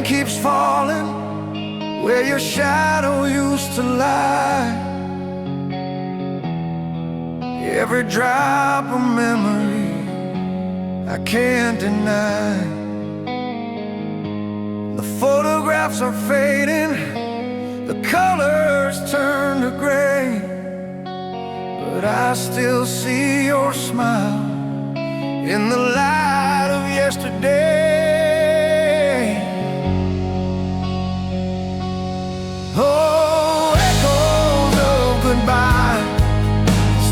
keeps falling where your shadow used to lie. Every drop of memory I can't deny. The photographs are fading, the colors turn to gray, but I still see your smile in the light of yesterday. Oh, echoes of goodbye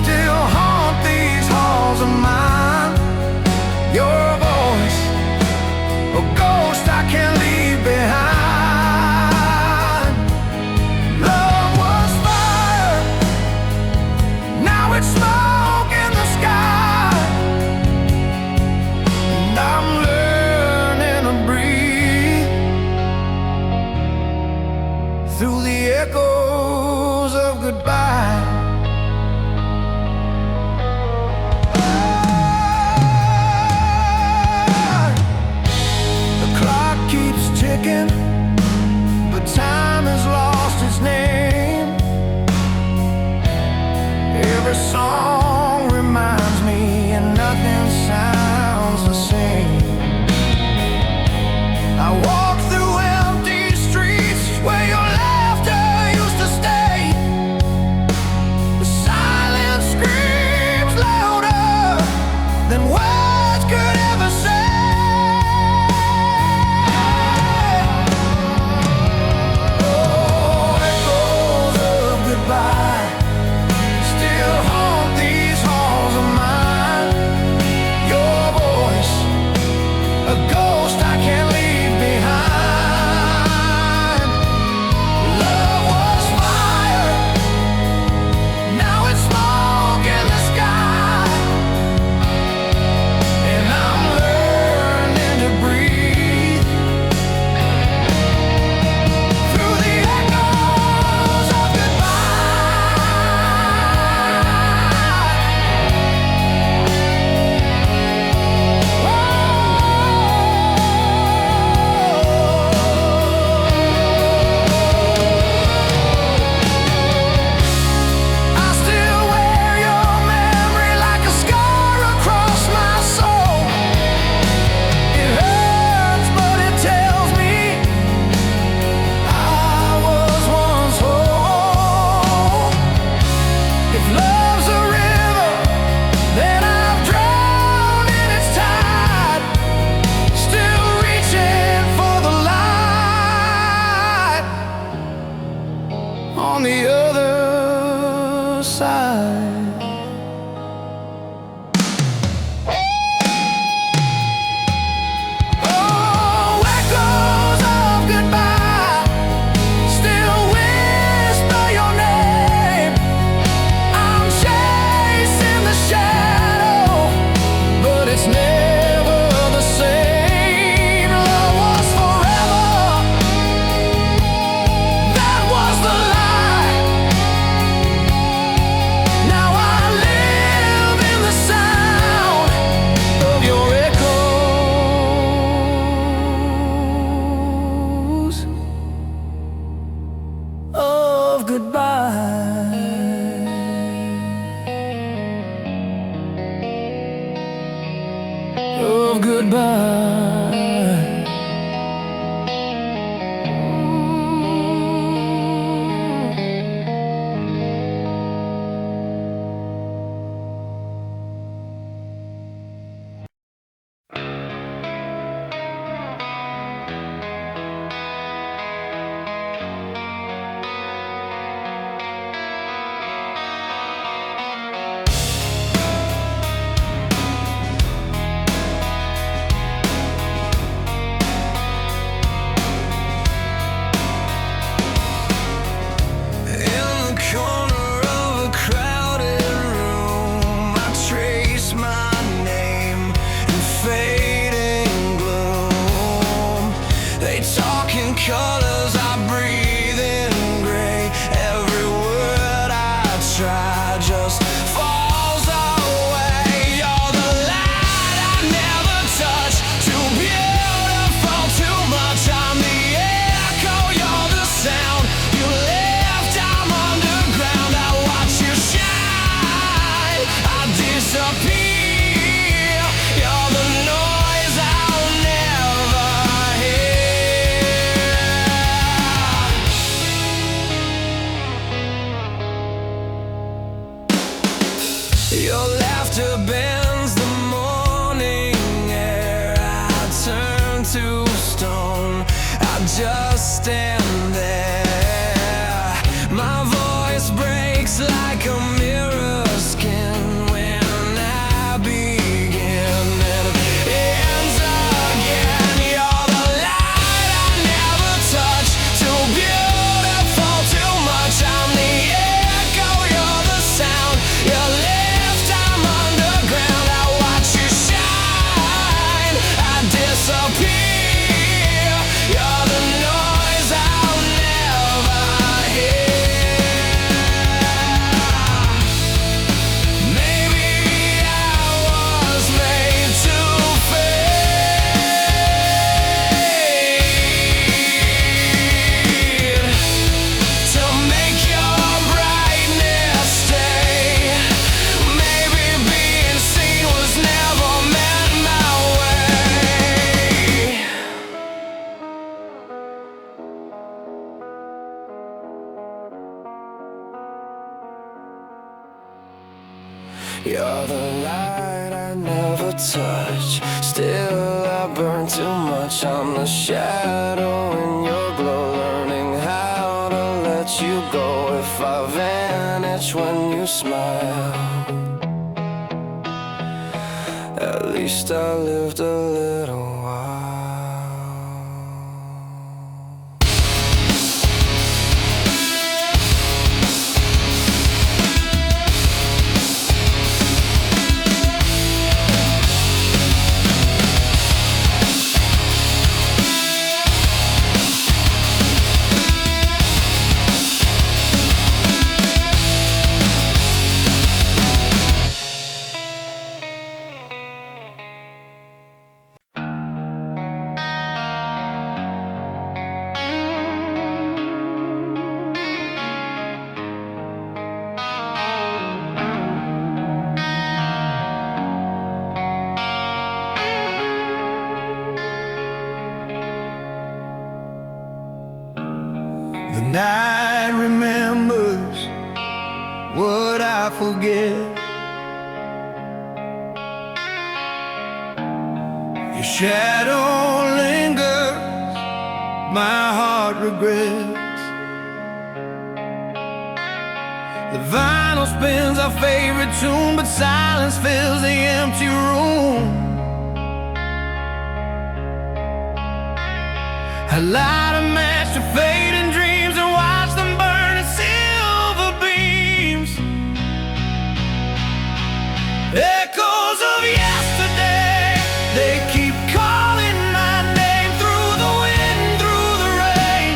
still haunt these halls of mine. Your voice, a ghost I can't leave behind. Love was fire, now it's smoke in the sky, and I'm learning to breathe through the echoes of goodbye. The clock keeps ticking, but time has lost its name. Every song reminds me and nothing sounds the same. I walk through empty streets where your laughter used to stay. The silence screams louder than words could ever say. Oh, echoes of goodbye still haunt these halls of mine. Your voice, a ghost I can't leave behind. Love was fire, now it's smoke in the sky, and I'm learning to breathe through the echoes of I still wear your memory like a scar across my soul. It hurts, but it tells me I was once whole. If love's a river, then I've drowned in its tide, still reaching for the light on the other side. Oh, echoes of goodbye still whisper your name. I'm chasing the shadow, but it's never the same. Love was forever, that was the lie. Now I live in the sound of your echoes of goodbye. Of goodbye. I'm the just stand there. My voice breaks like a mirror skin when I begin, and it ends again. You're the light I never touch, too beautiful, too much. I'm the echo, you're the sound. You lift, I'm underground. I watch you shine, I disappear. You're the noise I'll never hear. Maybe I was made to fade, to make your brightness stay. Maybe being seen was never meant my way. You're the light I never touch, still I burn too much. I'm the shadow in your glow, learning how to let you go. If I vanish when you smile, at least I lived a little while. The night remembers what I forget. Your shadow lingers, my heart regrets. The vinyl spins our favorite tune, but silence fills the empty room. I light a match to fading dreams and watch them burn in silver beams. Echoes of yesterday, they keep calling my name through the wind, through the rain.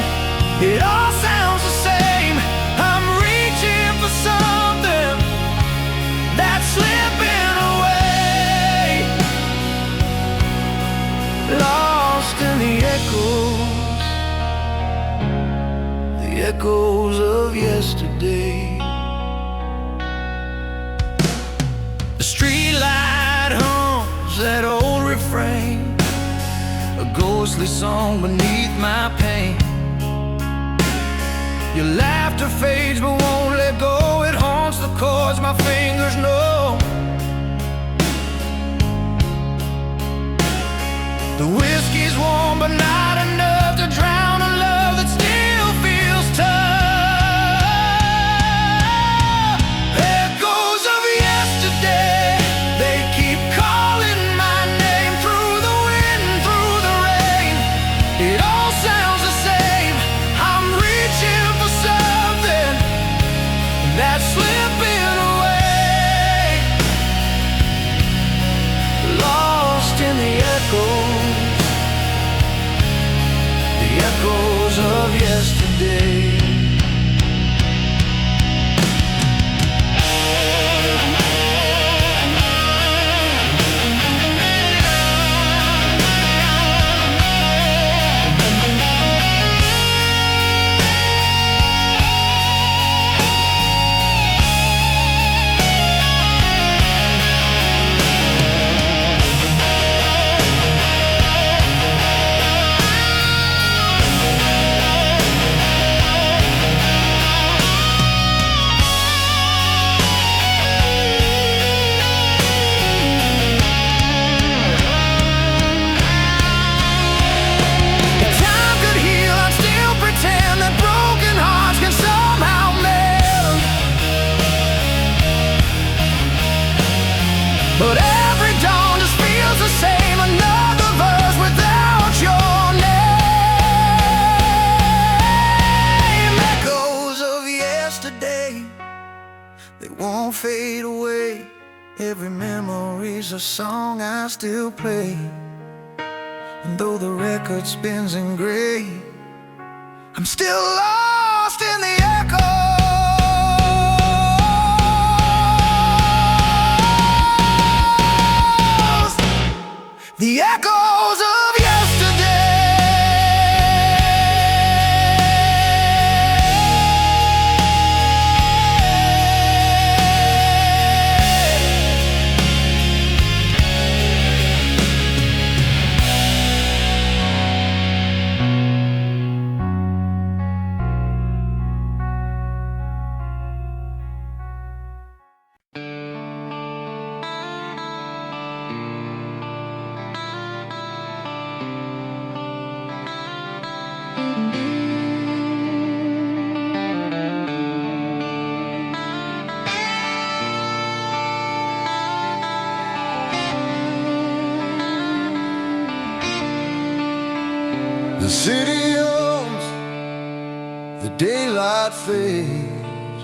It all sounds the same. I'm reaching for something that's slipping away, lost in the echoes of yesterday. The streetlight hums that old refrain, a ghostly song beneath my pain. Your laughter fades but won't let go. It haunts the chords my fingers know. The whiskey's warm but not enough to drown a love that still feels tough. Echoes of yesterday, they keep calling my name through the wind, through the rain. It all sounds the same. I'm reaching for something that's slipping away, lost in the echoes I still play. And though the record spins in gray, I'm still lost in the echoes. The echoes of yesterday. The city owns, the daylight fades,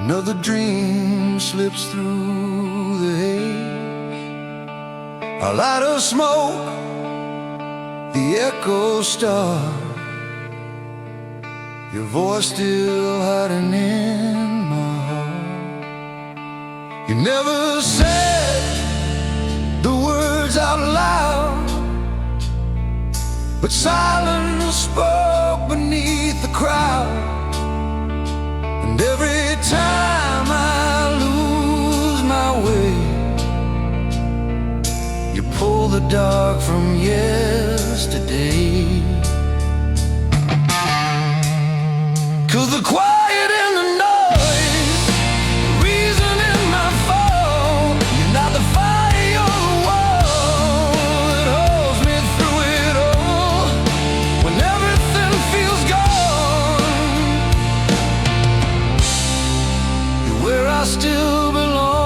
another dream slips through the haze. A light of smoke, the echo start, your voice still hiding in my heart. You never said the words out loud, but silence spoke beneath the crowd. And every time I lose my way, you pull the dark from yesterday. 'Cause the quiet and the noise, the reason in my fall, you're not the fire, you're the wall that holds me through it all. When everything feels gone, you're where I still belong.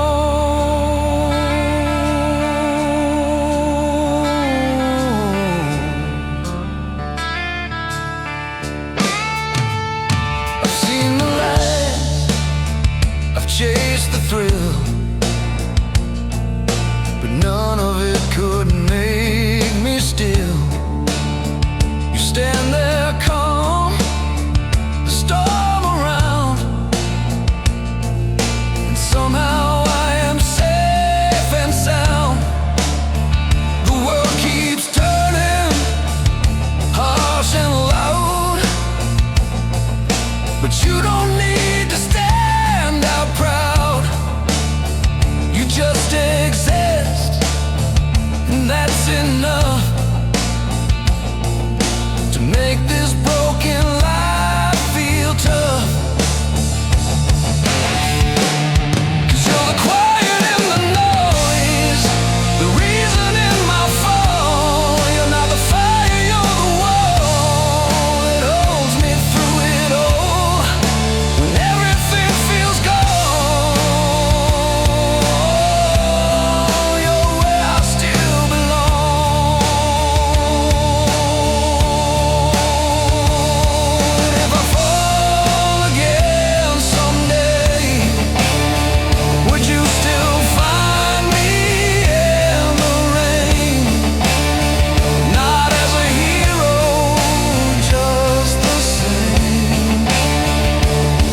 I've seen the lights, I've chased the thrill, but none of it could make me still. You stand there calm, the storm around, and somehow I am safe and sound. The world keeps turning, harsh and loud, but you don't need to stand out proud. You just exist, and that's enough to make this broken life feel tough. 'Cause you're the quiet and the noise, the reason in my fall. You're not the fire, you're the wall that holds me through it all. When everything feels gone, you're where I still belong. And if I fall again someday, would you still find me in the rain? Not as a hero, just the same.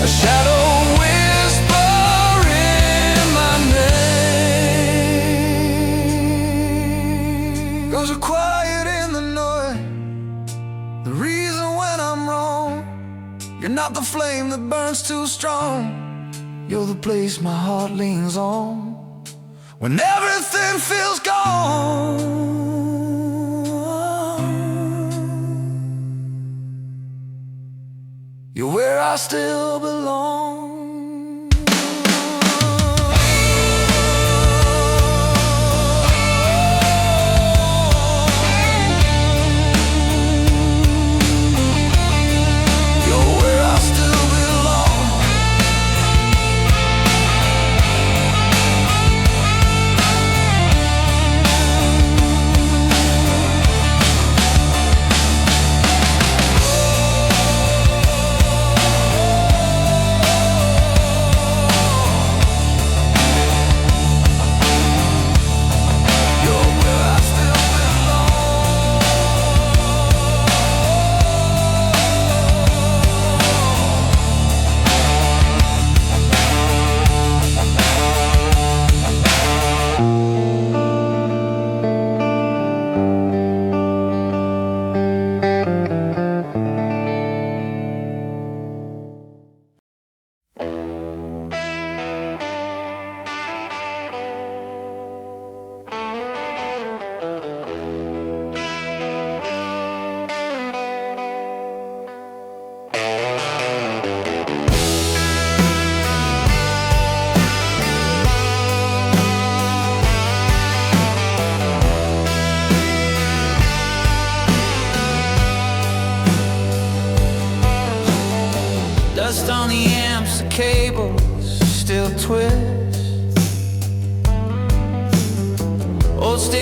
A shadow whispering my name. 'Cause you're quiet in the noise, the reason when I'm wrong. You're not the flame that burns too strong, you're the place my heart leans on. When everything feels gone, you're where I still belong. You're where I still belong.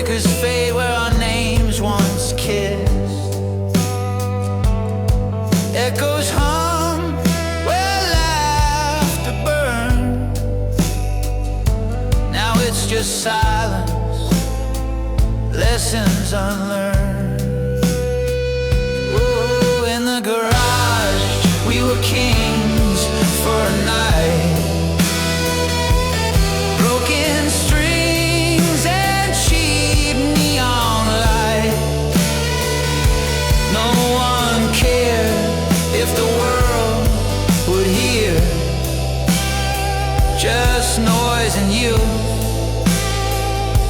flickers fade where our names once kissed. Echoes hum where laughter burned. Now it's just silence, lessons unlearned. Oh, in the garage we were kings for a night. Broken strings and cheap neon light. No one cared if the world would hear. Just noise and you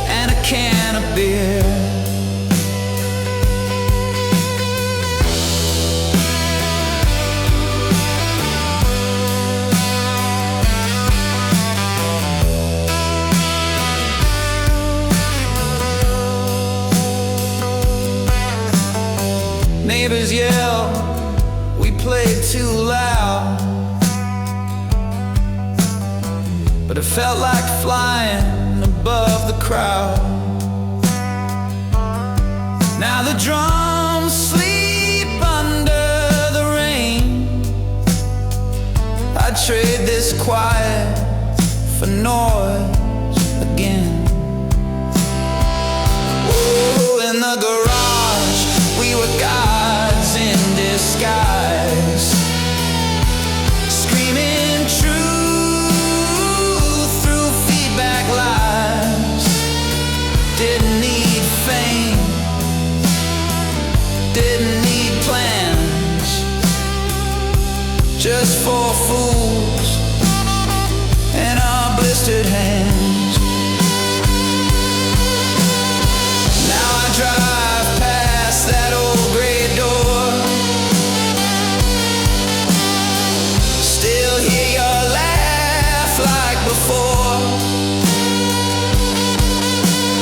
and a can of beer. Neighbors yell, we played too loud, but it felt like flying above the crowd. Now the drums sleep under the rain. I'd trade this quiet for noise again. Oh, in the garage we were gods in disguise, screaming truth through feedback lines. Didn't need fame, didn't need plans, just for fools and our blistered hands. Now I drive past that old gray door, still hear your laugh like before.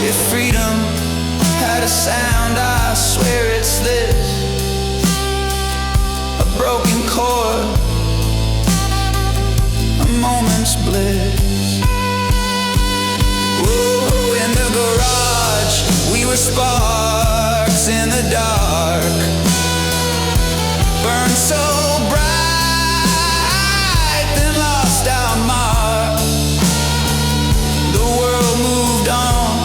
If freedom had a sound, I swear it's this: a broken chord, a moment's bliss. Whoa, in the garage we were sparks in the dark, burned so bright, then lost our mark. The world moved on,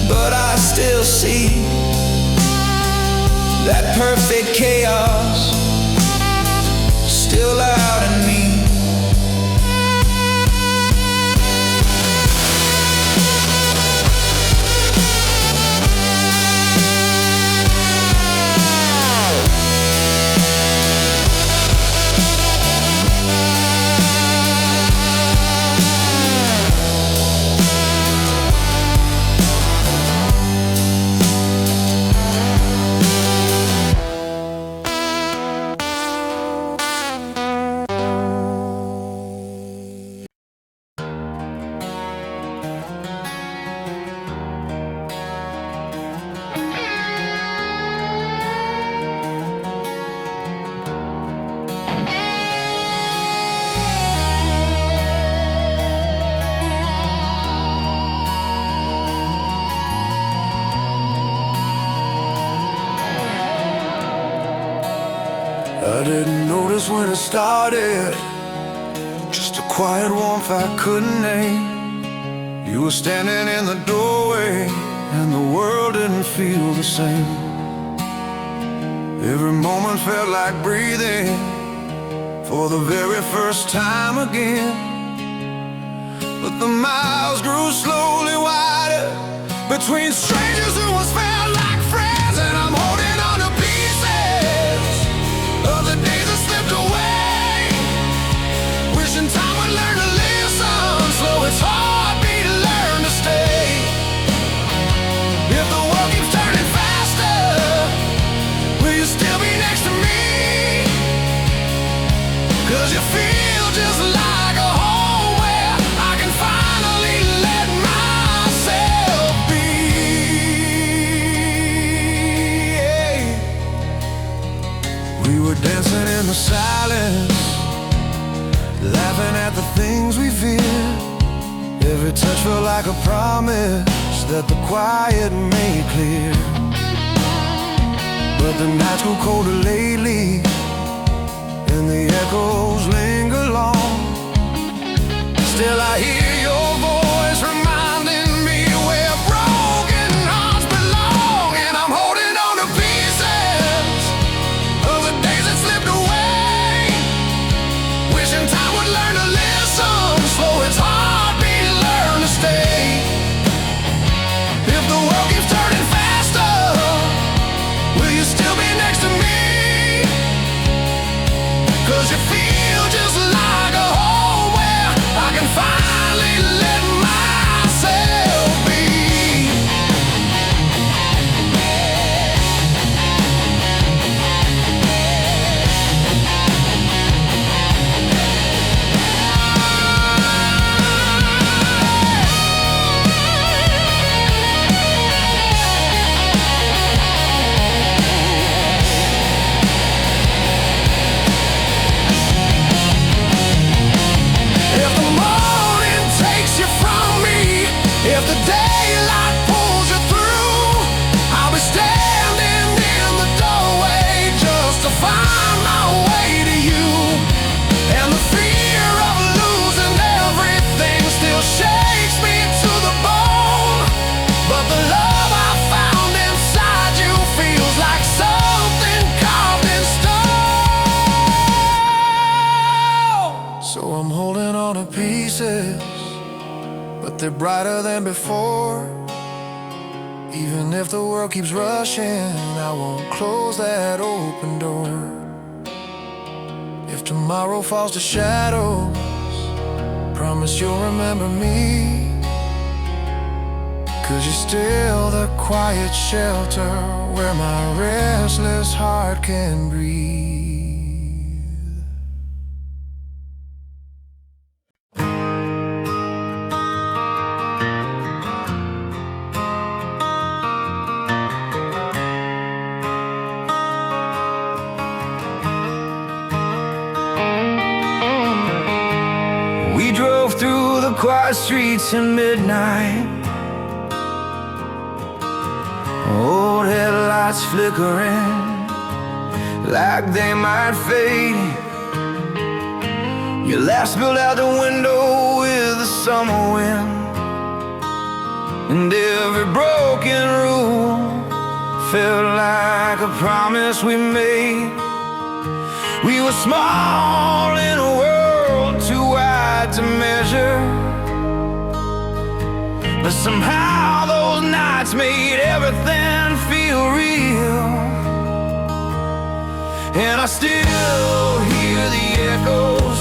but I still see that perfect chaos still out in me. I didn't notice when it started, just a quiet warmth I couldn't name. You were standing in the doorway, and the world didn't feel the same. Every moment felt like breathing for the very first time again. But the miles grew slowly wider between strangers who once felt like friends, and I'm holding on to pieces of the days that slipped away, wishing time would learn to listen. Slow its heartbeat to learn to stay. If the world keeps turning faster, will you still be next to me? 'Cause you feel just like a home where I can finally let myself be. We were dancing in the silence, laughing at the things we feared. Every touch felt like a promise that the quiet made clear. But the nights grew colder lately, and the echoes linger long. Still I hear your voice reminding me where broken hearts belong. And I'm holding on to pieces of the days that slipped away, wishing time would learn to listen, slow its heartbeat, learn to stay. If the world keeps turning faster, will you still be next to me? 'Cause you feel just like a home where I can finally let myself be. If the morning takes you from me, if the daylight pulls you through, I'll be standing in the doorway just to find my way to you. And the fear of losing everything still shakes me to the bone, but the love I found inside you feels like something carved in stone. So I'm holding on to pieces, but they're brighter than before. Even if the world keeps rushing, I won't close that open door. If tomorrow falls to shadows, promise you'll remember me. 'Cause you're still the quiet shelter where my restless heart can breathe. We drove through the quiet streets at midnight, old headlights flickering like they might fade. Your laugh spilled out the window with the summer wind, and every broken rule felt like a promise we made. We were small in a world too wide to measure, but somehow those nights made everything feel real. And I still hear the echoes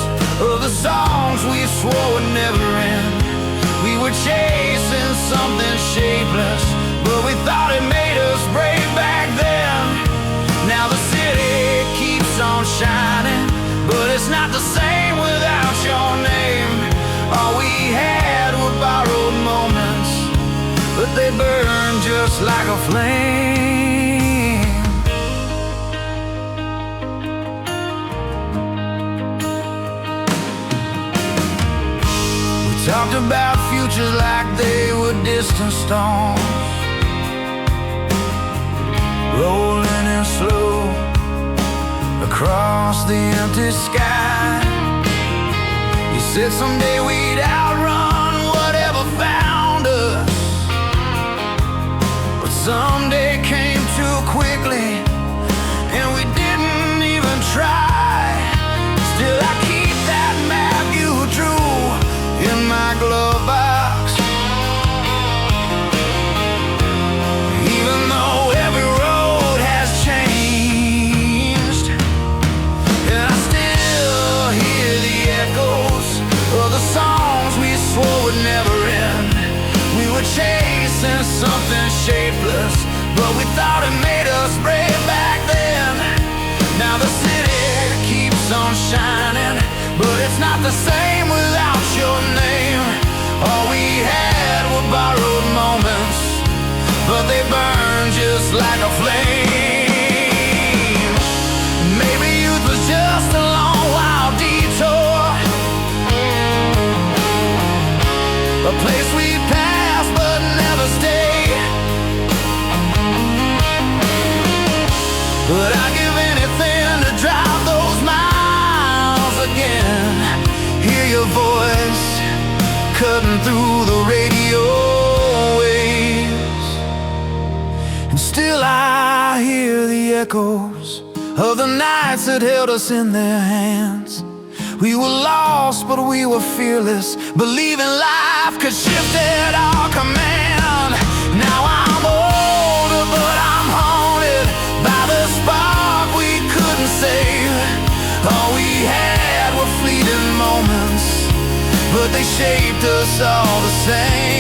of the songs we swore would never end. We were chasing something shapeless, but we thought it made us brave back then. Now the city keeps on shining, but it's not the same without your name. All we had were borrowed moments, but they burn just like a flame. We talked about futures like they were distant storms, rolling in slow across the empty sky. You said someday we'd outrun whatever found us, but someday came too quickly, and we didn't even try. Still I keep that map you drew in my glove box, even though every road has changed. And I still hear the echoes of the songs we swore would never end. We were chasing something shapeless, but we thought it made us brave back then. Now the city keeps on shining, but it's not the same without your name. All we had were borrowed moments, but they burn just like a flame. Maybe youth was just a long wild detour, a place we passed but never stayed. cutting through the radio waves. And still I hear the echoes of the nights that held us in their hands. We were lost, but we were fearless, believing life could shift at our command. Now I'm older, but I'm haunted by the spark we couldn't save. All we had were fleeting moments, but they shaped us all the same.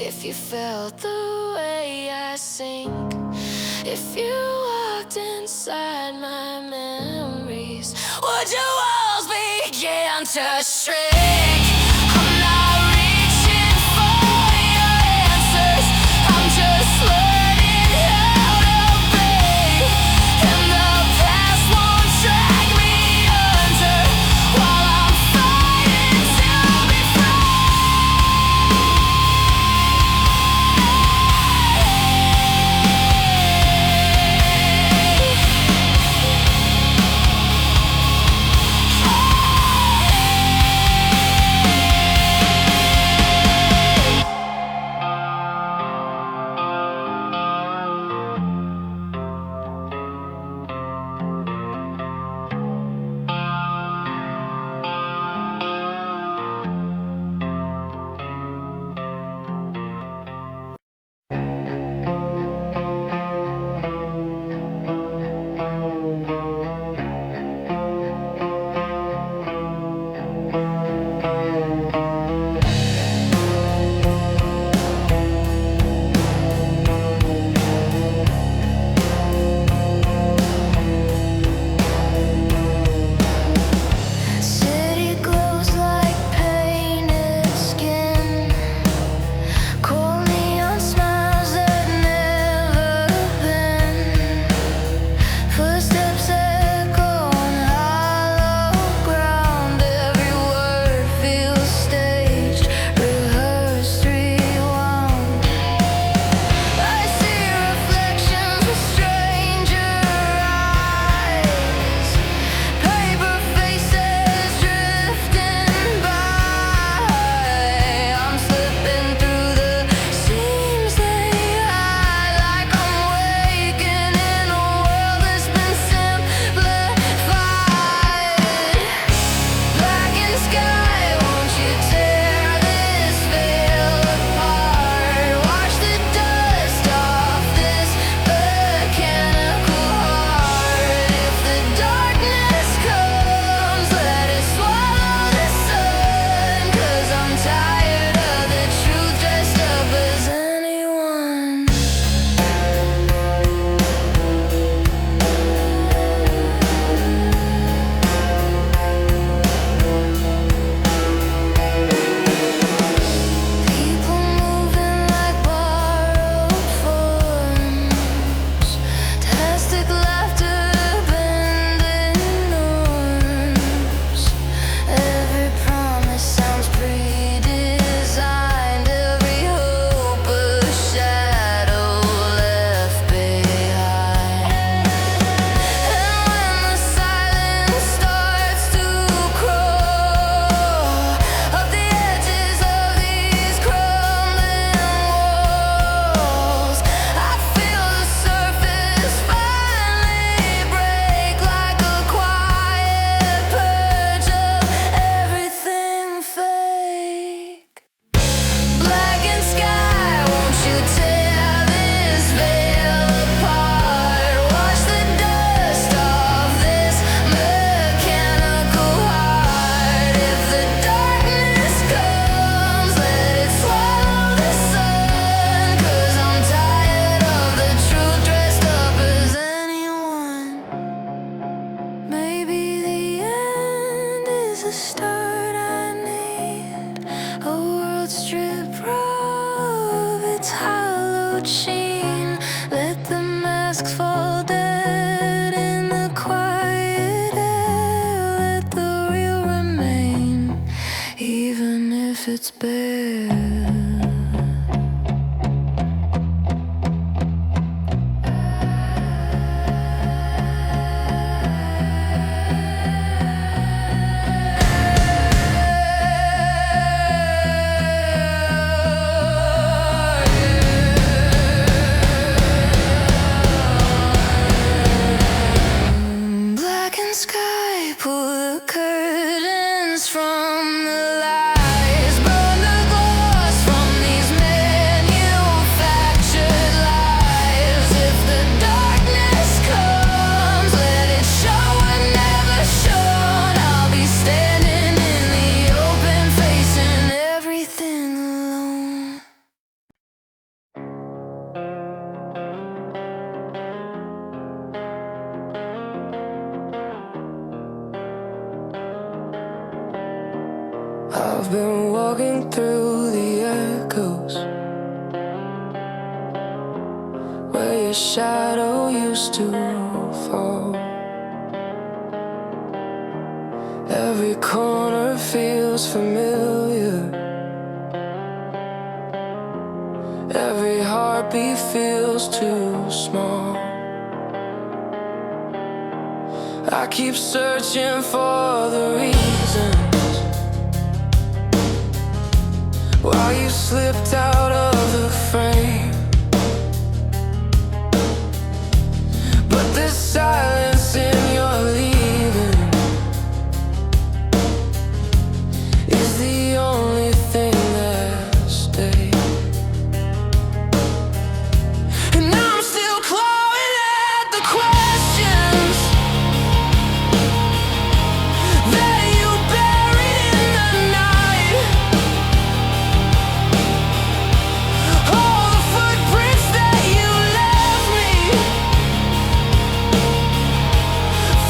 If you felt the way I sink, if you walked inside my memories, would your walls begin to shrink? I'm not reaching for your answers, I'm just learning how to breathe. And the past won't drag me under. gold strip robe, its hallowed sheen. Let the masks fall dead in the quiet air. Let the real remain, even if it's bare. Sky, pull the curtains from the lies, burn the glass from these manufactured lives. If the darkness comes, let it show and never shown. I'll be standing in the open, facing everything alone. I've been walking through the echoes where your shadow used to fall. Every corner feels familiar, every heartbeat feels too small. I keep searching for the reason why you slipped out of the frame. But this silence in your leaving is the only thing that stays. And I'm still clawing at the questions that you buried in the night. All the footprints that you left me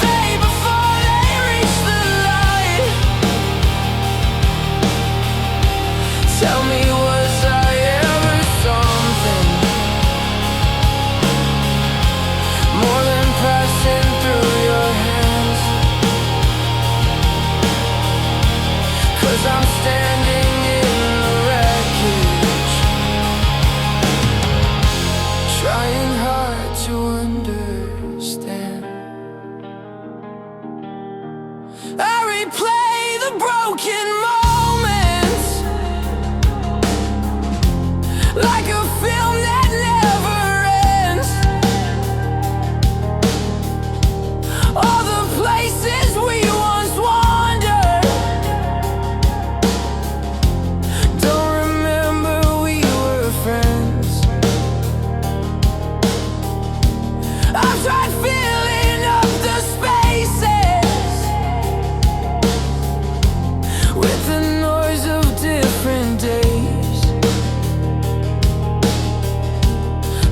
fade before they reach the light. Tell me, was I ever something more than passing through your hands? 'Cause I'm standing in the wreckage, trying hard to understand. I replay the broken moments like a film that never ends. All the places we once wandered, don't remember we were friends. I've tried filling up the spaces with the noise of different days,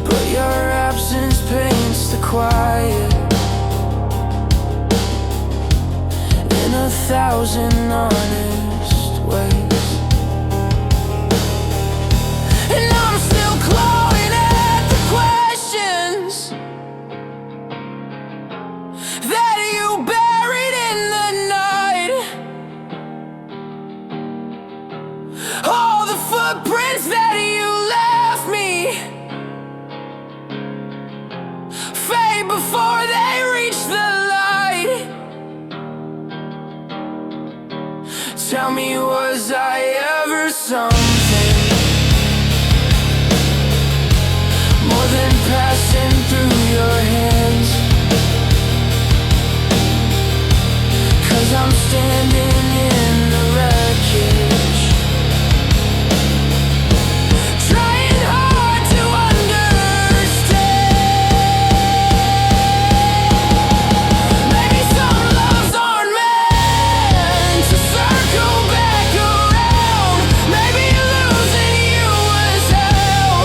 but your absence paints the quiet in 1,000 honest ways. And I'm still clawing at the questions that you buried in the night. All the footprints that you left me fade before they reach the light. Tell me, was I ever something more than passing through your hands? 'Cause I'm standing in the wreckage, trying hard to understand. Maybe some loves aren't meant to circle back around. Maybe losing you was hell.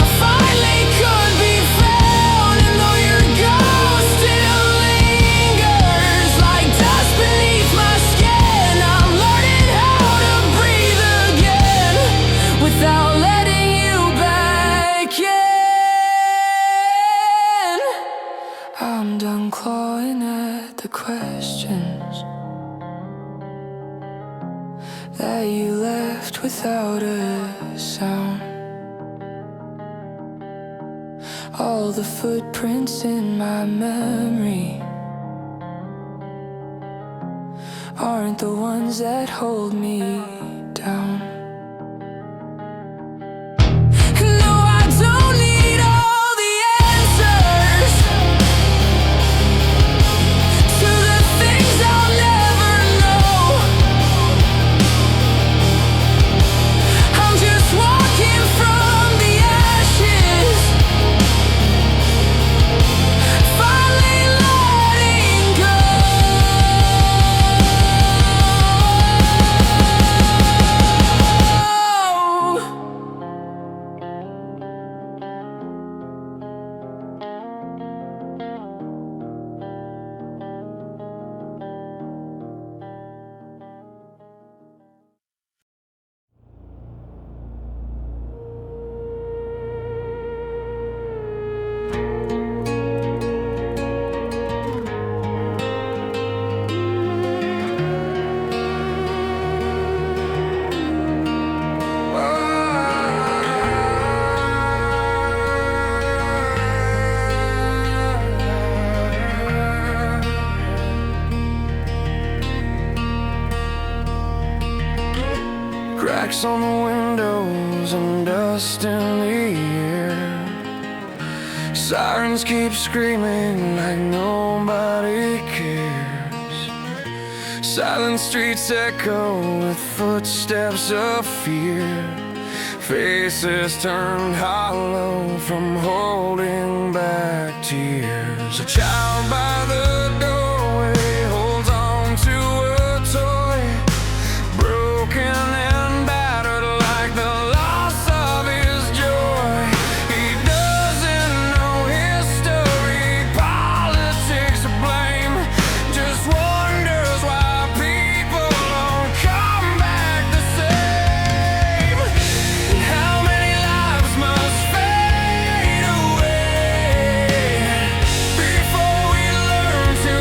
I finally could be found, and though your ghost still lingers like dust beneath my skin, without a sound. All the footprints in my memory aren't the ones that hold me down. No, I don't need all the answers to the things I'll never know. I'm just walking from the ashes, finally letting go. Cracks on the windows and dust in the air. Sirens keep screaming like nobody cares. Silent streets echo with footsteps of fear. Faces turned hollow from holding back tears. A child by the doorway holds on to a toy, broken and battered like the loss of his joy. He doesn't know history, politics or blame, just wonders why people don't come back the same. And how many lives must fade away before we learn to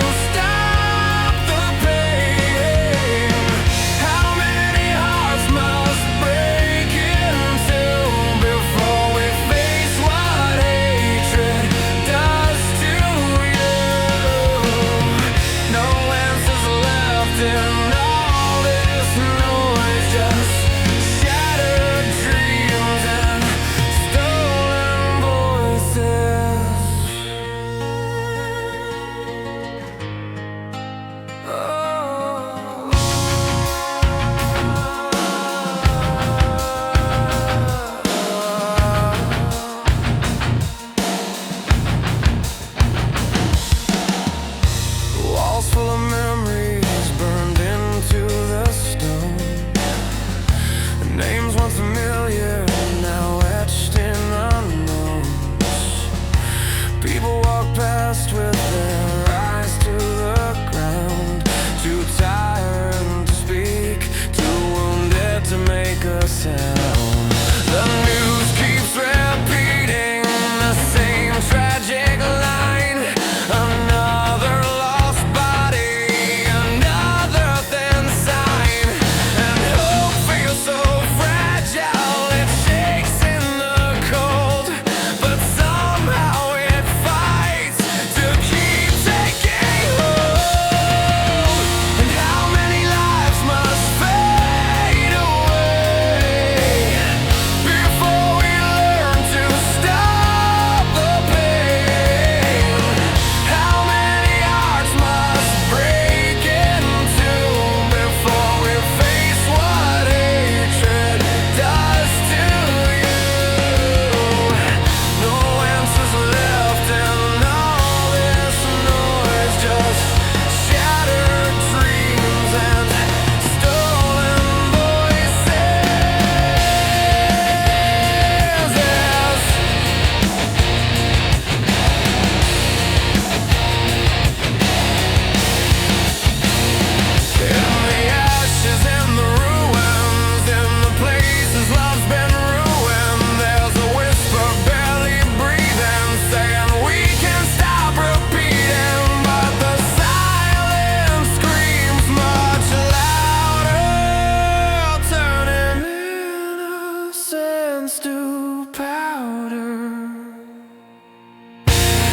turns to powder.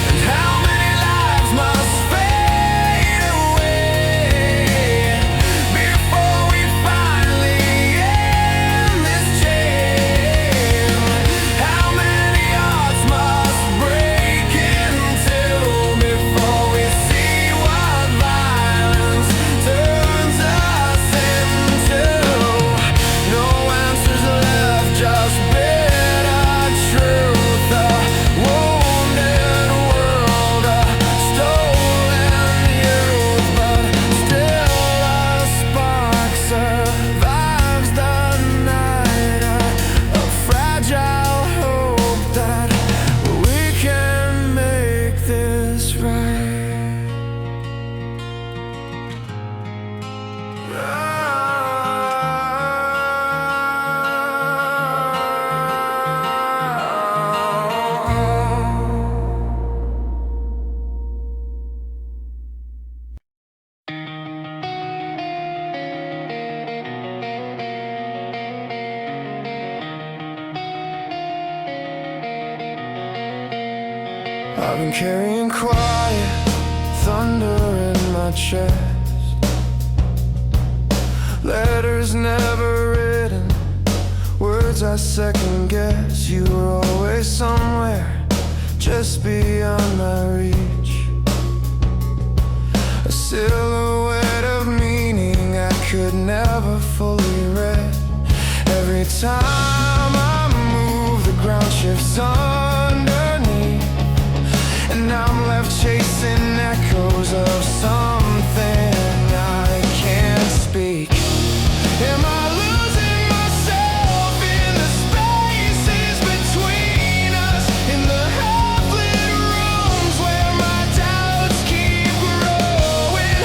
And how many lives must fade away before we finally end this chain? How many hearts must break in two before we see what violence turns us into? No answers left, just bitter truth. A wounded world, a stolen youth, but still a spark survives the night. A fragile hope that we can make this I've been carrying quiet thunder in my chest, letters never written, words I second guess. You were always somewhere just beyond my reach, a silhouette of meaning I could never fully read. Every time I move, the ground shifts underneath, and I'm left chasing echoes of something I can't speak. Am I losing myself in the spaces between us, in the half-lit rooms where my doubts keep growing?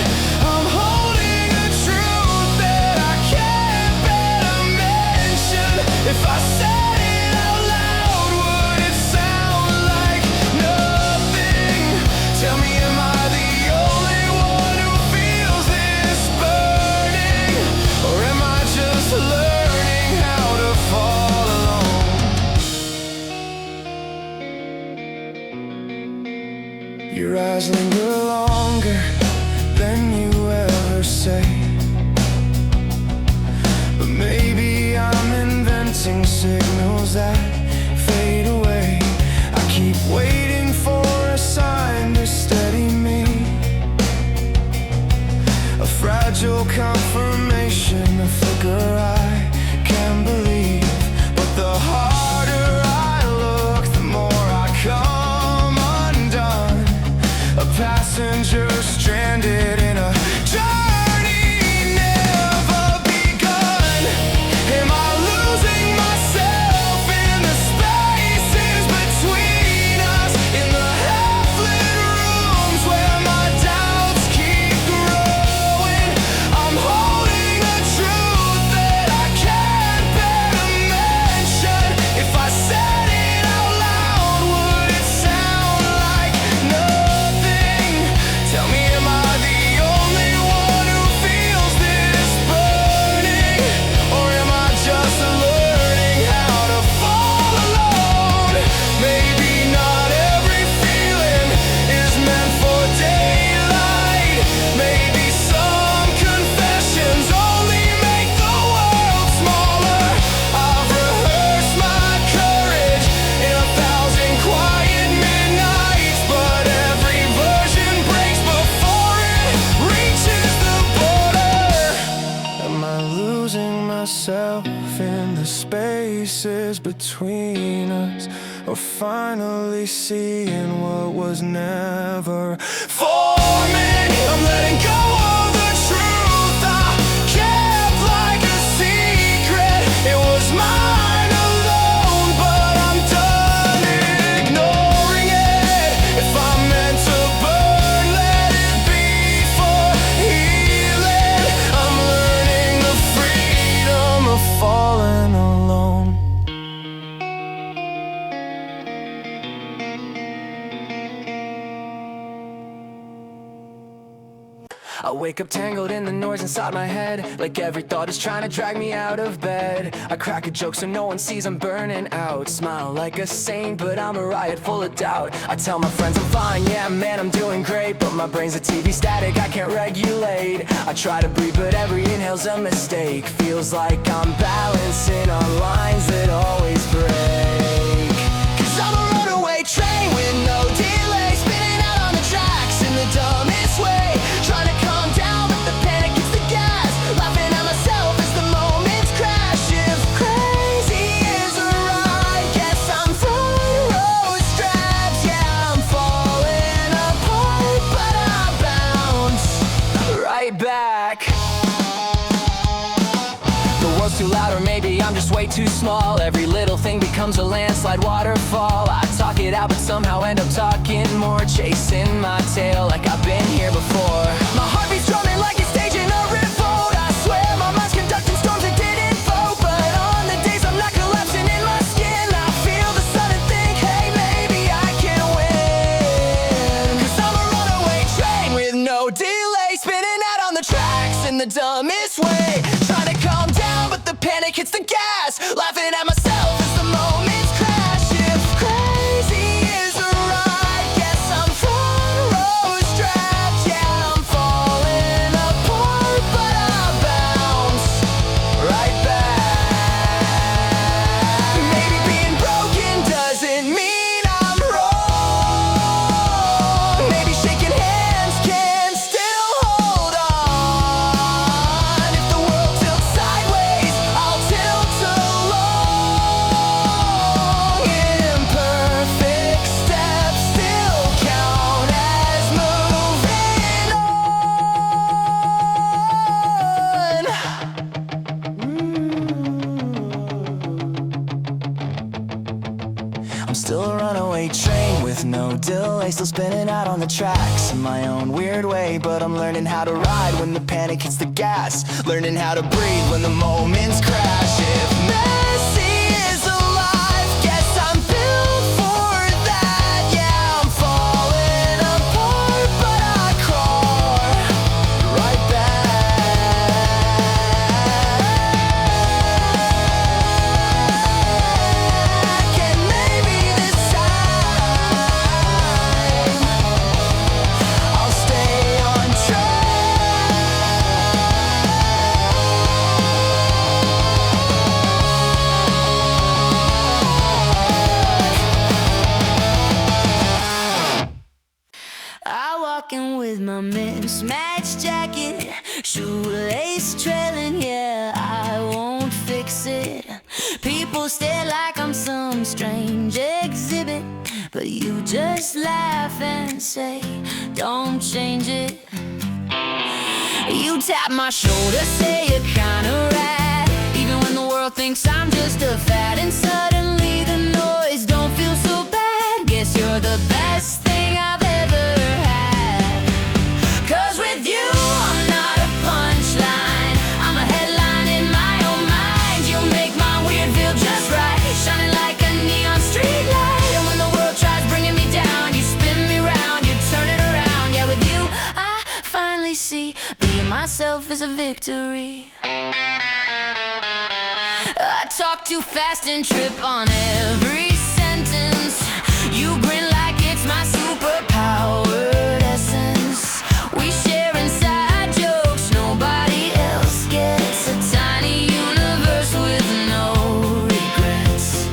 I'm holding a truth that I can't better mention. If I said it out loud, would it sound like nothing? Tell me, am I the only one who feels this burning? Or am I just learning how to fall alone? Your eyes linger longer than you ever say, but maybe I'm inventing signals that fade away. I keep waiting for a sign to steady me, a fragile confirmation, a flicker I can believe. But the harder I look, the more I come undone, a passenger stranded in a journey never begun. Am I losing myself in the spaces between us, in the half-lit rooms where my doubts keep growing? I'm holding a truth that I can't better mention. If I said it out loud, would it sound like nothing? Tell me, am I the only one who feels this burning? Or am I just learning how to fall alone? Maybe not every feeling is meant for daylight. Maybe some confessions only make the world smaller. I've rehearsed my courage in 1,000 quiet midnights, but every version breaks before it reaches the border. Am I losing myself in the spaces between us, or finally seeing what was never forming? I'm letting go of the truth I kept like a secret. It was mine alone, but I'm done ignoring it. If I'm meant to burn, let it be for healing. I'm learning the freedom of falling alone. I wake up tangled in the noise inside my head, like every thought is trying to drag me out of bed. I crack a joke so no one sees I'm burning out. Smile like a saint, but I'm a riot full of doubt. I tell my friends I'm fine, yeah man I'm doing great, but my brain's a TV static I can't regulate. I try to breathe but every inhale's a mistake. Feels like I'm balancing on lines that always break. Cause I'm a runaway train with no delay, spinning out on the tracks in the dumbest way. Trying to calm down but the panic hits the gas, laughing at myself as the moments crash. If crazy is a ride, guess I'm front row straps. Yeah, I'm falling apart but I bounce right back. The world's too loud or maybe I'm just way too small. Every little thing becomes a landslide waterfall. I talk it out but somehow end up talking more, chasing my tail like I've been here before. My heartbeat's drumming like it's staging a revolt. I swear my mind's conducting storms that didn't vote. But on the days I'm not collapsing in my skin, I feel the sun and think, hey maybe I can win. Cause I'm a runaway train with no delay, spinning out on the tracks in the dumbest way. Trying to calm down but the panic hits the gas, laughing at myself as the moments crash. If crazy is a ride, guess I'm front row strapped. Yeah, I'm falling apart but I bounce right back. Maybe being broken doesn't mean I'm wrong. Maybe shaking hands can still hold on. If the world tilts sideways, I'll tilt along. Imperfect steps still count as moving on. I'm still a runaway train with no delay, still spinning out on the tracks in my own weird way. But I'm learning how to ride when the panic hits the gas, learning how to breathe when the moments crash. If messy is alive, guess I'm built for that. Yeah, I'm falling apart but I crawl right back. And maybe this time I'll stay on track. I walk in with my mismatched jacket, shoelace trailing, yeah, I won't fix it. People stare like I'm some strange exhibit, but you just laugh and say, don't change it. You tap my shoulder, say you're kinda rad, even when the world thinks I'm just a fad. And suddenly the noise don't feel so bad. Guess you're the best thing I've ever had. Cause with you I'm not a punchline, I'm a headline in my own mind. You make my weird feel just right, shining like a neon street light. And when the world tries bringing me down, you spin me round, you turn it around. Yeah, with you I finally see being myself is a victory. I talk too fast and trip on every sentence. You grin like it's my superpowered essence. We share inside jokes nobody else gets, a tiny universe with no regrets.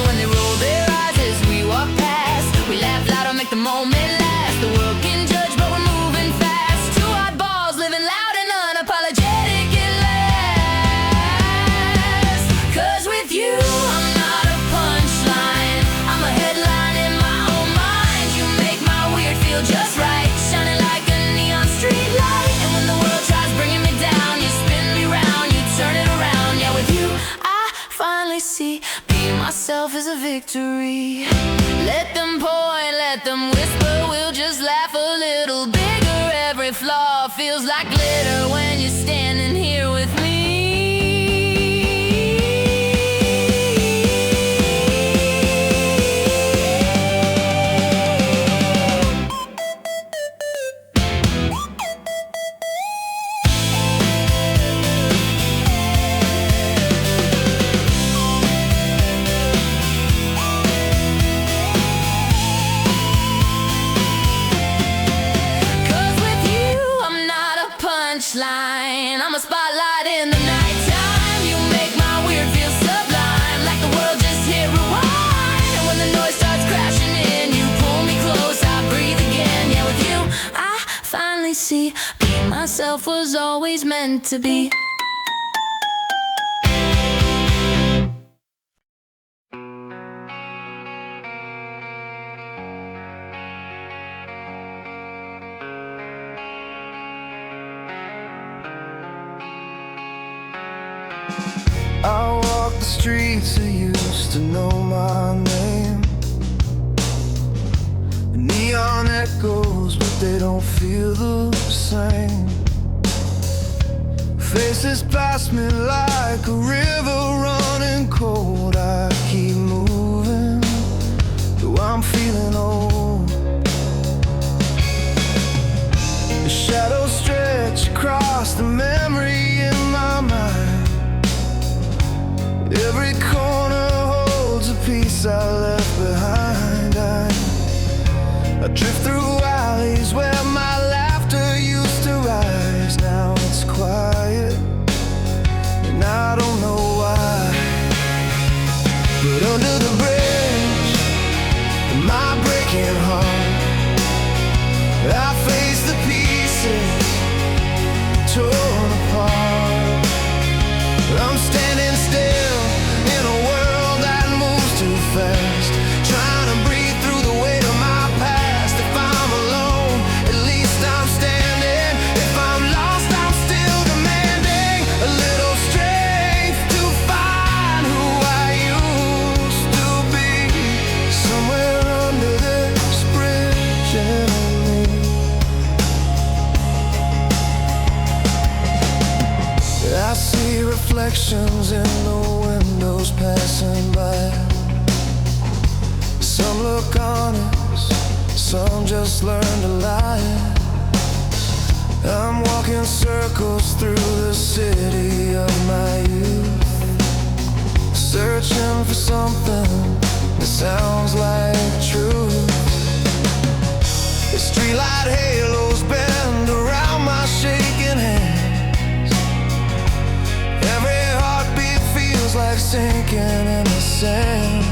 When they roll their eyes as we walk past, we laugh loud and make the moment last. The world can judge but we're moving fast, two oddballs living loud and unapologetic at last. Cause with you I'm not a punchline, I'm a headline in my own mind. You make my weird feel just right, shining like a neon street light. And when the world tries bringing me down, you spin me round, you turn it around. Yeah, with you I finally see being myself is a victory. Let them point, let them whisper, we'll just laugh a little bigger. Every flaw feels like glitter when you're standing here with me. life was always meant to be. I walk the streets that used to know my name. Neon echoes, but they don't feel the same. Faces pass me like a river running cold. I keep moving, though I'm feeling old. The shadows stretch across the memory in my mind. Every corner holds a piece I left behind. I drift through alleys where my laughter used to rise. Now it's quiet, and I don't know why. But under the bridge, in my breaking heart, I face the pieces torn apart. I'm standing still in a world that moves too fast, trying to breathe through the weight of my past. If I'm alone, at least I'm standing. If I'm lost, I'm still demanding a little strength to find who I used to be. Somewhere under this bridge in me, I see reflections in the windows passing by. Some look honest, some just learn to lie. I'm walking circles through the city of my youth, searching for something that sounds like truth. The streetlight halos bend around my shaking hands. Every heartbeat feels like sinking in the sand.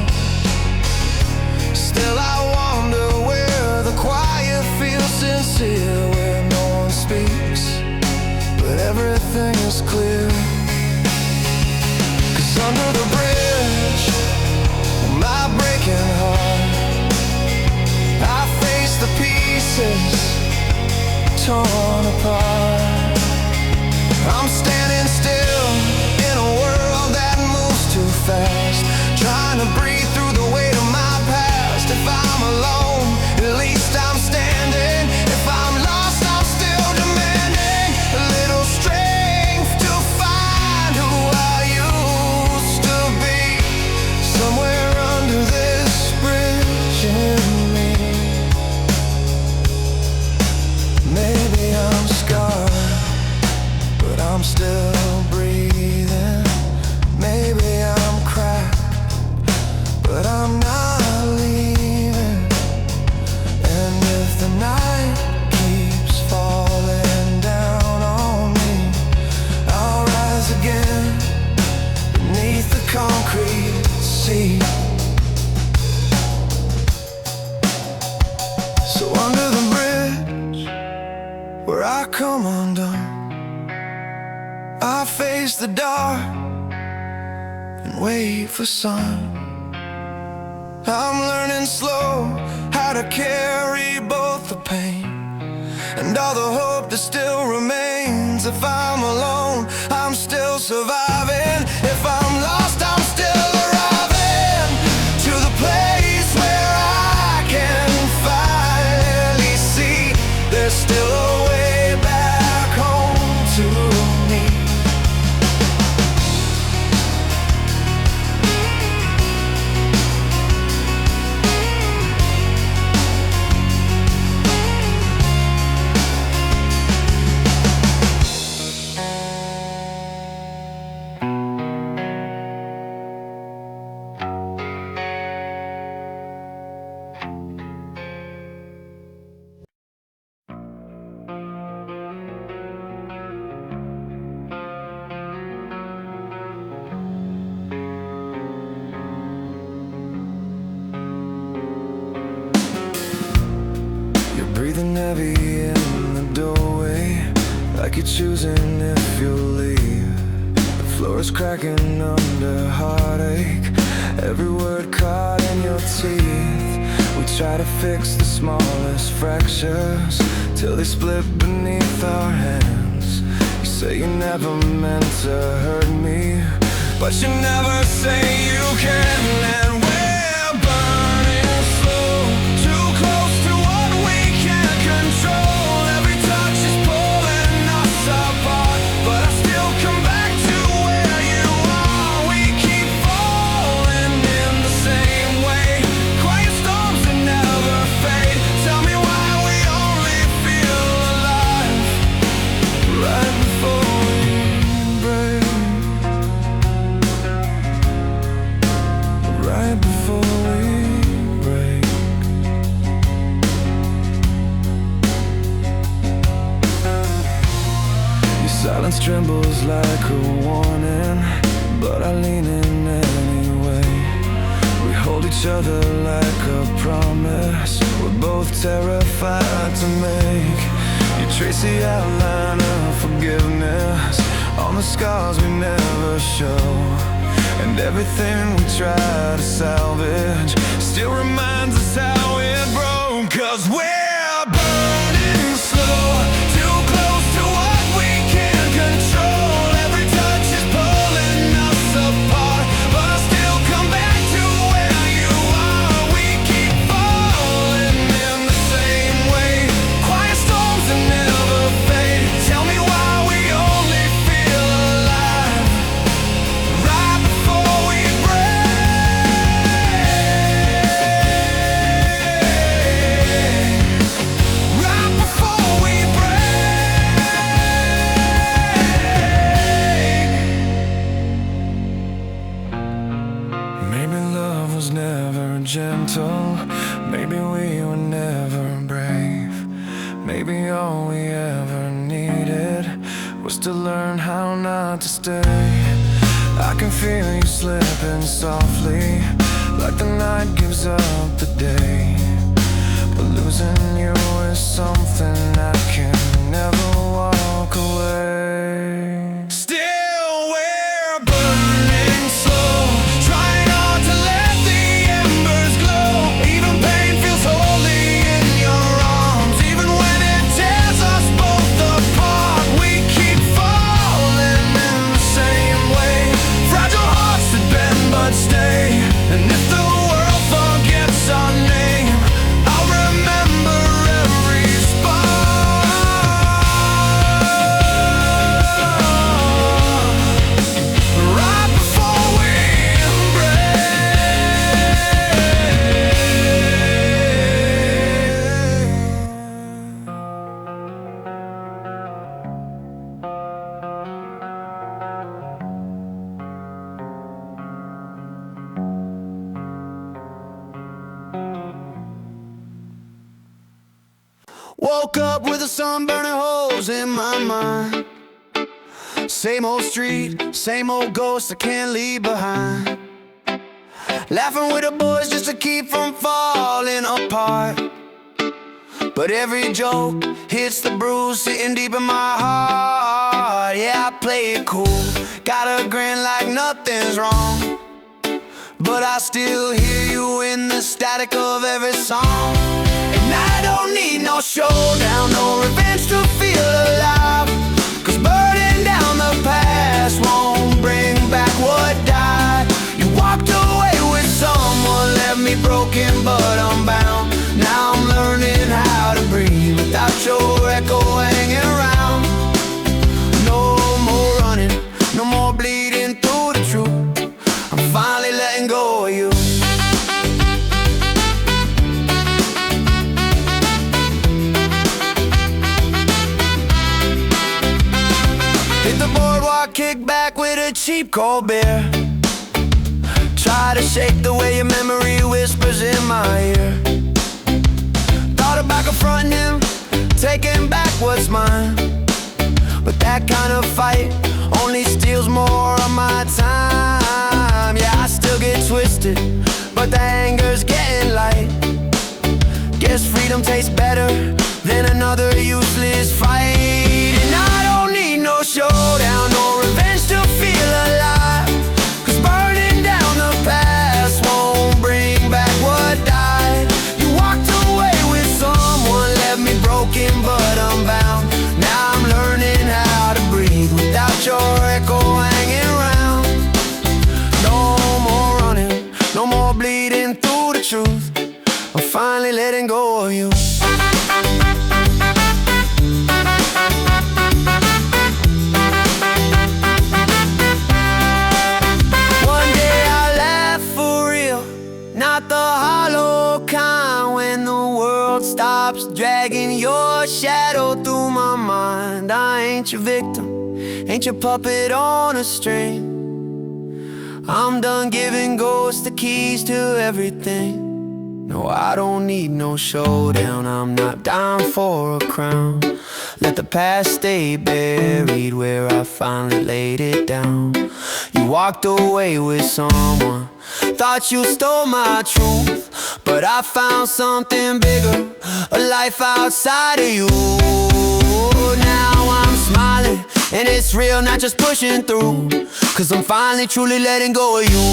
Still I wonder where the quiet feels sincere, where no one speaks, but everything is clear. 'Cause under the bridge, my breaking heart, I face the pieces torn apart. I'm standing still in a world that moves too fast, trying to breathe through the weight of my past. If I'm alone, at least I'm standing. If I'm lost, I'm still demanding a little strength to find who I used to be. Somewhere under this bridge in me, maybe I'm scarred, but I'm still breathing. Maybe I'm cracked, but I'm not leaving. And if the night keeps falling down on me, I'll rise again beneath the concrete sea. So under the bridge where I come undone, I face the dark and wait for sun. I'm learning slow how to carry both the pain and all the hope that still remains. If I'm alone, I'm still surviving. If I'm lost, I'm still arriving to the place where I can finally see there's still a way back home to me. choosing if you'll leave. The floor is cracking under heartache, every word caught in your teeth. We try to fix the smallest fractures till they split beneath our hands. You say you never meant to hurt me, but you never say you can. And we're burning slow, too close to what we can't control. Every touch is pulling us apart, but I still come back to where you are. We keep falling in the same way, quiet storms that never fade. Tell me why we only feel alive right before we break. Right before we break. Your silence trembles like a warning, but I lean in anyway. We hold each other like a promise we're both terrified to make. You trace the outline of forgiveness on the scars we never show, and everything we try to salvage still reminds us how it broke. 'Cause we're burning slow, too close to what we can't control. Every touch is pulling us apart, but I still come back to where you are. We keep falling in the same way, quiet storms that never fade. Tell me why we only feel alive right before we break. Right before we break. Maybe love was never gentle, maybe we were never brave. Maybe all we ever needed was to learn how not to stay. I can feel you slipping softly, like the night gives up the day. But losing you is something I can never walk away. Still we're burning slow, trying not to let the embers glow. Even pain feels holy in your arms, even when it tears us both apart. We keep falling in the same way, fragile hearts that bend but stay. And if the world forgets our name, I'll remember every spark. Right before we Woke up with the sun burning holes in my mind. Same old street, same old ghost I can't leave behind. Laughing with the boys just to keep from falling apart. But every joke hits the bruise sitting deep in my heart. Yeah, I play it cool, got a grin like nothing's wrong, but I still hear you in the static of every song. And I don't need no showdown, no revenge to feel alive, 'cause burning down the past won't bring back what died. You walked away with someone, left me broken but unbound. Now I'm learning how to breathe without your echo hanging around. No more running, no more bleeding through the truth. I'm finally letting go of you. Hit the boardwalk, kick back with a cheap cold beer. Try to shake the way your memory whispers in my ear. Thought about confronting him, taking back what's mine, but that kind of fight only steals more of my time. Yeah, I still get twisted, but the anger's getting light. Guess freedom tastes better than another useless fight. And I don't need finally letting go of you. One day I'll laugh for real, not the hollow kind. When the world stops dragging your shadow through my mind, I ain't your victim, ain't your puppet on a string. I'm done giving ghosts the keys to everything. No, I don't need no showdown, I'm not down for a crown. Let the past stay buried where I finally laid it down. You walked away with someone, thought you stole my truth, but I found something bigger, a life outside of you. Now I'm smiling, and it's real, not just pushing through, 'cause I'm finally truly letting go of you.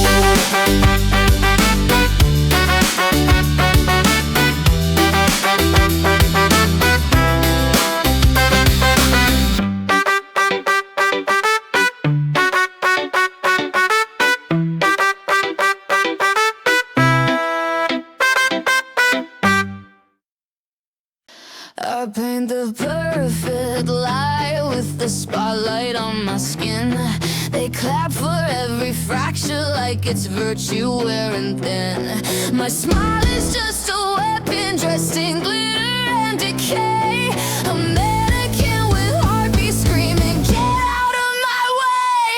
I paint the perfect lie with the spotlight on my skin. They clap for every fracture like it's virtue wearing thin. My smile is just a weapon dressed in glitter and decay. A mannequin with heartbeat screaming, get out of my way.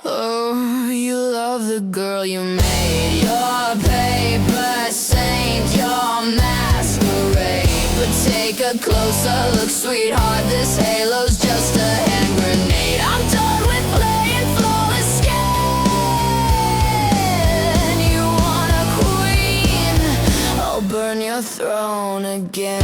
Oh, you love the girl you made, your paper saint, your masquerade. But take a closer look, sweetheart, this halo's just a hand grenade. I'm done with playing flawless skin. You want a queen, I'll burn your throne again.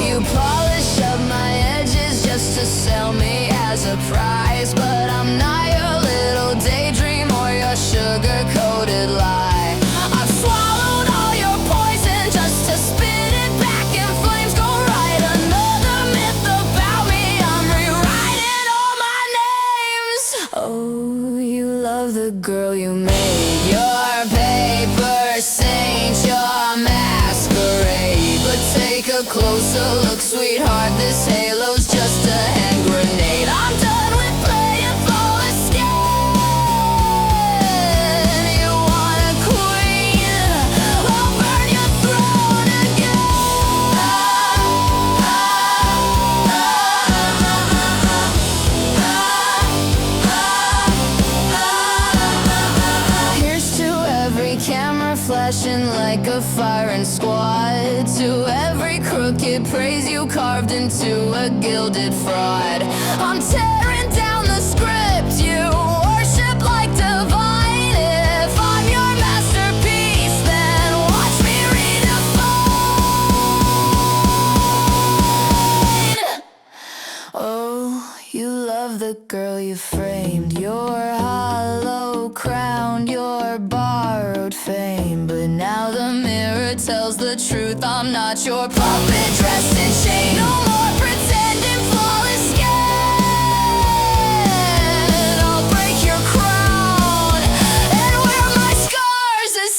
You polish up my edges just to sell me as a prize, but I'm not your little daydream or your sugar-coated lie. I've swallowed all your poison just to spit it back in flames. Go write another myth about me, I'm rewriting all my names. Oh, you love the girl you made, your paper saint, your masquerade. But take a closer look, sweetheart, this halo's just a hand grenade. I'm done with playing flawless skin. You want a queen, I'll burn your throne again. Here's to every camera flashing like a firing squad, to every crooked praise you carved into a gilded fraud. I'm tearing down the script you worship like divine. If I'm your masterpiece, then watch me redefine. Oh, you love the girl you framed, your hollow crown, your borrowed fame. But now the mirror tells the truth, I'm not your puppet dressed in shame. No more pretending flawless skin. I'll break your crown and wear my scars as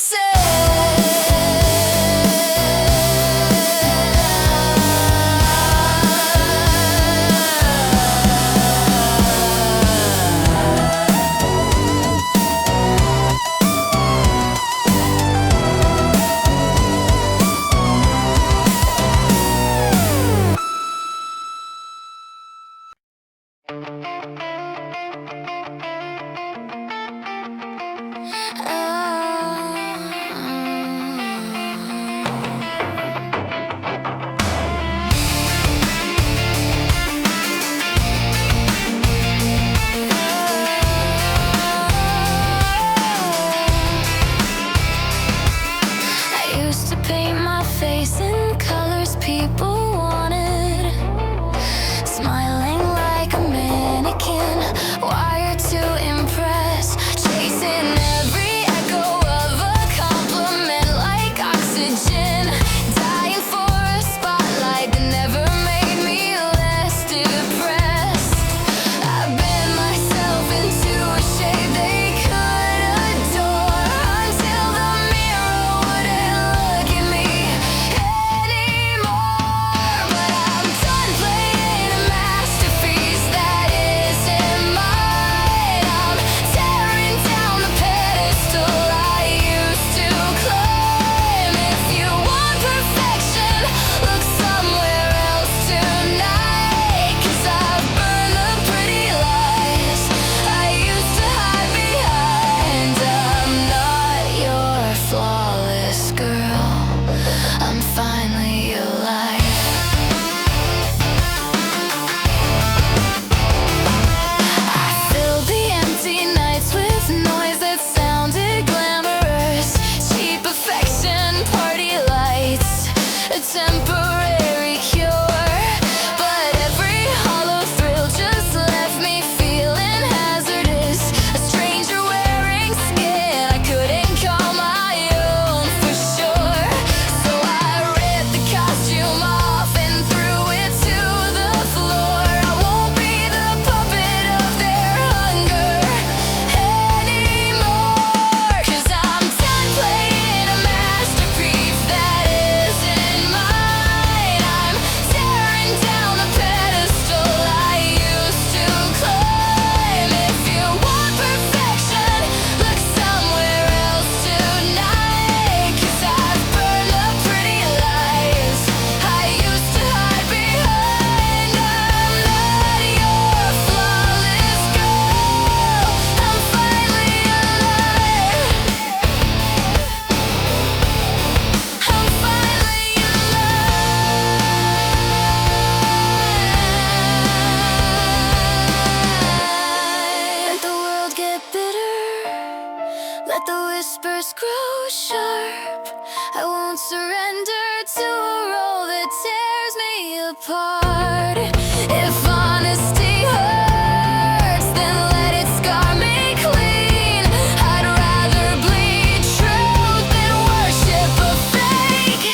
apart. If honesty hurts, then let it scar me clean. I'd rather bleed truth than worship a fake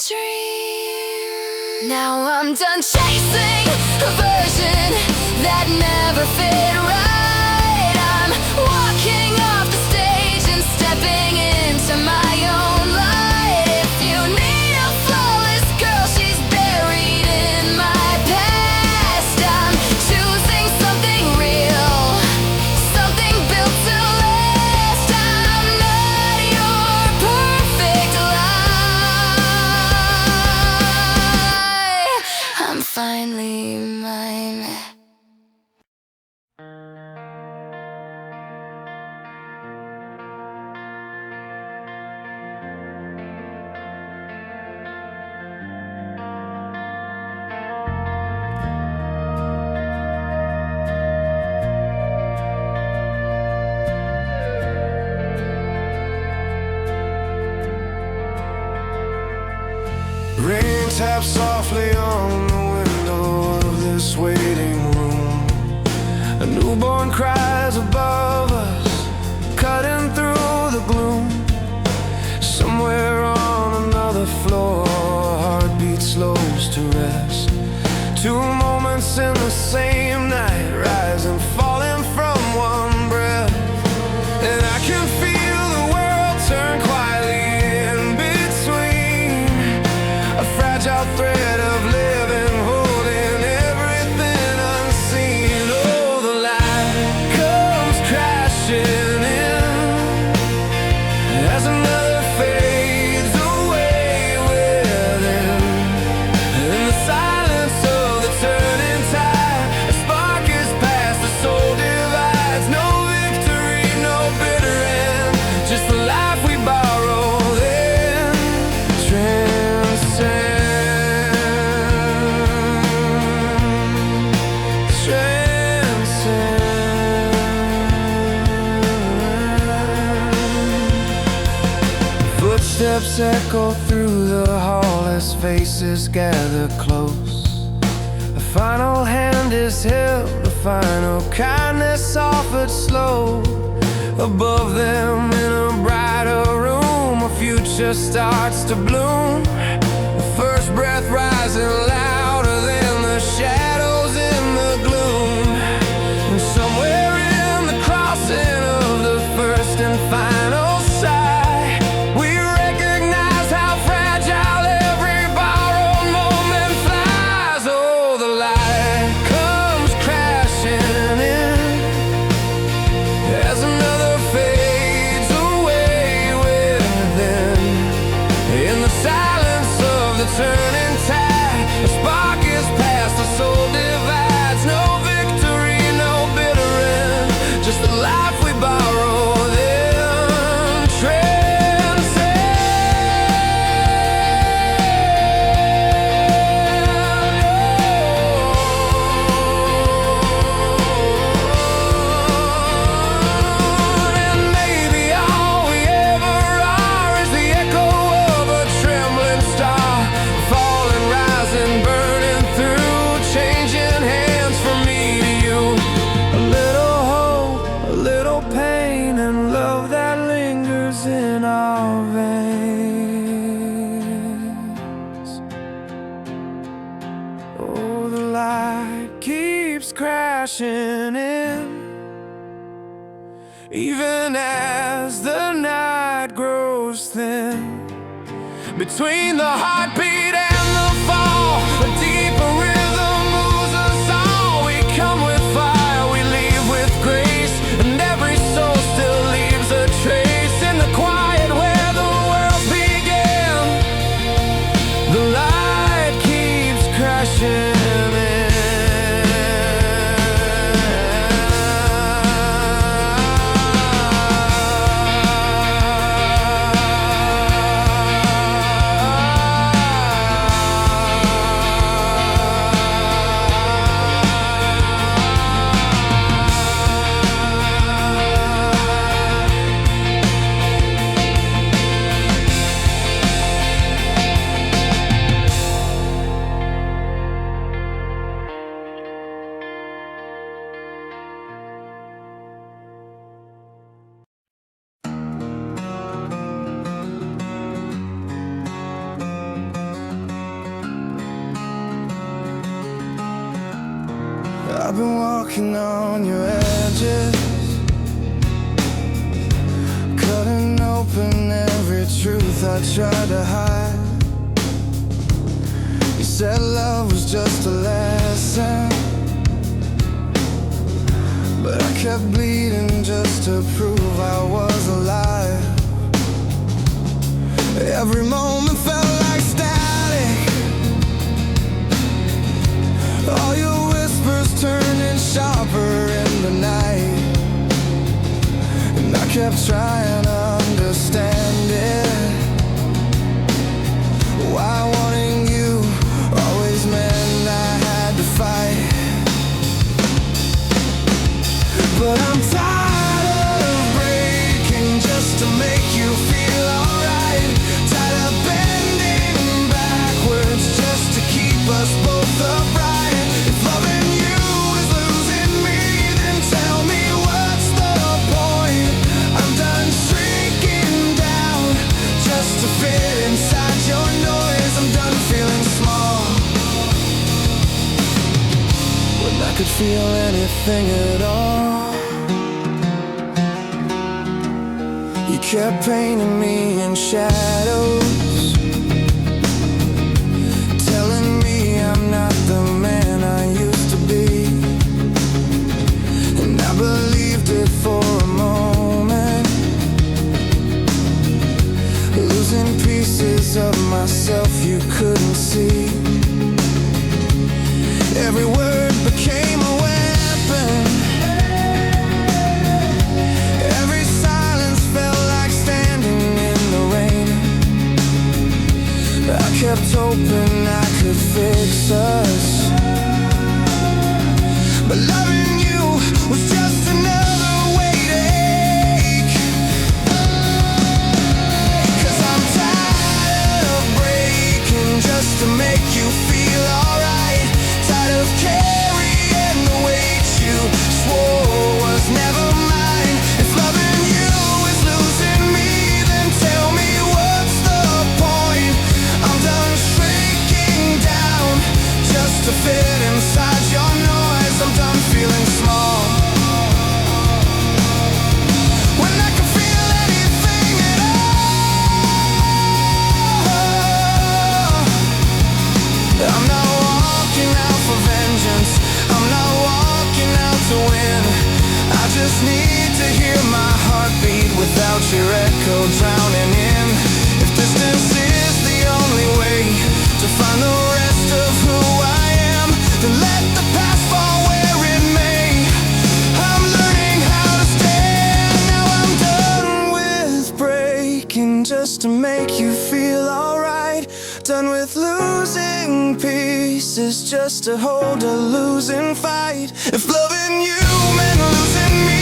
dream. Now I'm done chasing a version that never fit right. I'm walking off the stage and stepping into my own light. If you need a flawless girl, she's buried in my past. I'm choosing something real, something built to last. I'm not your perfect lie. I'm finally mine. Rain taps softly on the window of this waiting room. A newborn cries above us, cutting through the gloom. Somewhere on another floor, a heartbeat slows to rest. Two moments in the same night, rising, falling from one breath. And I can feel the world turn quietly in between. A fragile thread of living, holding everything unseen. Oh, the light comes crashing in as another fades away within. In the silence of the turning tide, a spark is past, the soul divides. No victory, no bitter end, just the life we borrow then. Transcend. Footsteps echo through the hall as faces gather close. A final hand is held, a final kindness offered slow. Above them in a brighter room, a future starts to bloom. The first breath rising louder than the shadows in the gloom. And somewhere in the crossing of the first and final sigh, we recognize how fragile every borrowed moment flies. Oh, the light comes crashing in as another fades away within. In the silence of the turning tide, a spark is past, the soul divides. No victory, no bitter end, just the life we borrow then. Transcend. And maybe all we ever are is the echo of a trembling star, falling, rising, burning through, changing hands from me to you. A little hope, a little pain, and love that lingers in our veins. Oh, the light keeps crashing in, even as the night grows thin. Between the heartbeat and the fall, a deeper rhythm moves us all. We come with fire, we leave with grace, and every soul still leaves a trace. In the quiet where the world began, the light keeps crashing in. I've been walking on your edges, cutting open every truth I tried to hide. You said love was just a lesson, but I kept bleeding just to prove I was alive. Every moment felt like static, all your whispers turning sharper in the night, and I kept trying to understand it, why wanting you always meant I had to fight. But I'm tired of breaking just to make you feel alright, tired of bending backwards just to keep us both upright. If loving you is losing me, then tell me what's the point. I'm done shrinking down just to fit inside your noise. I'm done feeling small when I could feel anything at all. You kept painting me in shadows, telling me I'm not the man I used to be, and I believed it for a moment, losing pieces of myself you couldn't see. Every word became a weapon, every silence felt like standing in the rain. I kept hoping I could fix us, but loving you was just another way to ache. 'Cause I'm tired of breaking just to make you feel alright, tired of carrying the weight you swore was never mine. If loving you is losing me, then tell me what's the point. I'm done shrinking down just to fit inside your noise. I'm done feeling small when I can feel anything at all. I'm not walking out for vengeance, I'm not walking out to win. I just need to hear my heartbeat without your echo drowning in. If distance is the only way to find the rest of who I am, then let the past fall where it may. I'm learning how to stand. Now I'm done with breaking just to make you feel alright, done with losing pieces just to hold a losing fight. If loving you meant losing me,